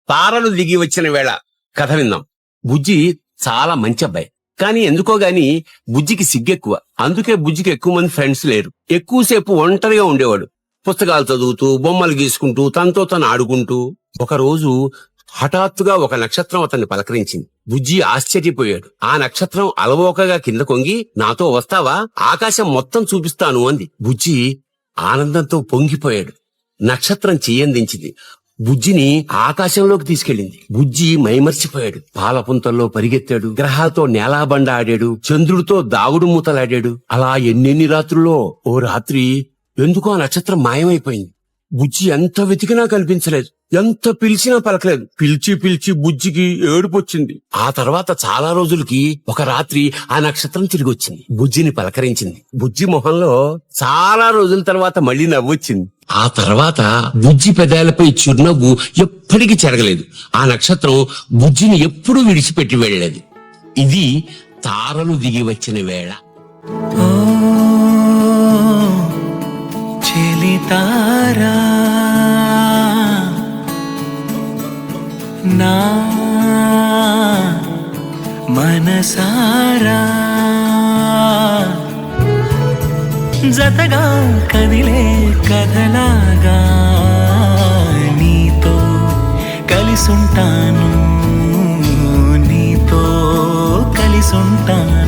తారలు దిగి వచ్చిన వేళ కథ విందాం. బుజ్జి చాలా మంచి అబ్బాయి, కానీ ఎందుకో గాని బుజ్జికి సిగ్గెక్కువ. అందుకే బుజ్జికి ఎక్కువ మంది ఫ్రెండ్స్ లేరు. ఎక్కువసేపు ఒంటరిగా ఉండేవాడు. పుస్తకాలు చదువుతూ, బొమ్మలు గీసుకుంటూ, తనతో తను ఆడుకుంటూ. ఒకరోజు హఠాత్తుగా ఒక నక్షత్రం అతన్ని పలకరించింది. బుజ్జి ఆశ్చర్యపోయాడు. ఆ నక్షత్రం అలవోకగా కింద కొంగి, నాతో వస్తావా, ఆకాశం మొత్తం చూపిస్తాను అంది. బుజ్జి ఆనందంతో పొంగిపోయాడు. నక్షత్రం చెయ్యందించింది. బుజ్జిని ఆకాశంలోకి తీసుకెళ్ళింది. బుజ్జి మైమర్చిపోయాడు. పాలపుంతల్లో పరిగెత్తాడు, గ్రహాలతో నేలాబండ ఆడాడు, చంద్రుడితో దాగుడు మూతలాడాడు. అలా ఎన్నెన్ని రాత్రుల్లో ఓ రాత్రి ఎందుకో ఆ నక్షత్రం మాయమైపోయింది. బుజ్జి ఎంత వెతికినా కనిపించలేదు, ఎంత పిలిచినా పలకలేదు. పిలిచి పిలిచి బుజ్జికి ఏడుపొచ్చింది. ఆ తర్వాత చాలా రోజులకి ఒక రాత్రి ఆ నక్షత్రం తిరిగి వచ్చింది. బుజ్జిని పలకరించింది. బుజ్జి మొహంలో చాలా రోజుల తర్వాత మళ్లీ నవ్వొచ్చింది. ఆ తర్వాత బుజ్జి పెదాలపై చిరునవ్వు ఎప్పటికీ చెరగలేదు. ఆ నక్షత్రం బుజ్జిని ఎప్పుడూ విడిచిపెట్టి వెళ్ళలేదు. ఇది తారలు దిగి వచ్చిన వేళ. చెలితారా నా మనసారా జతగా కదిలే కథలాగా నీతో కలిసుంటాను, నీతో కలిసుంటాను.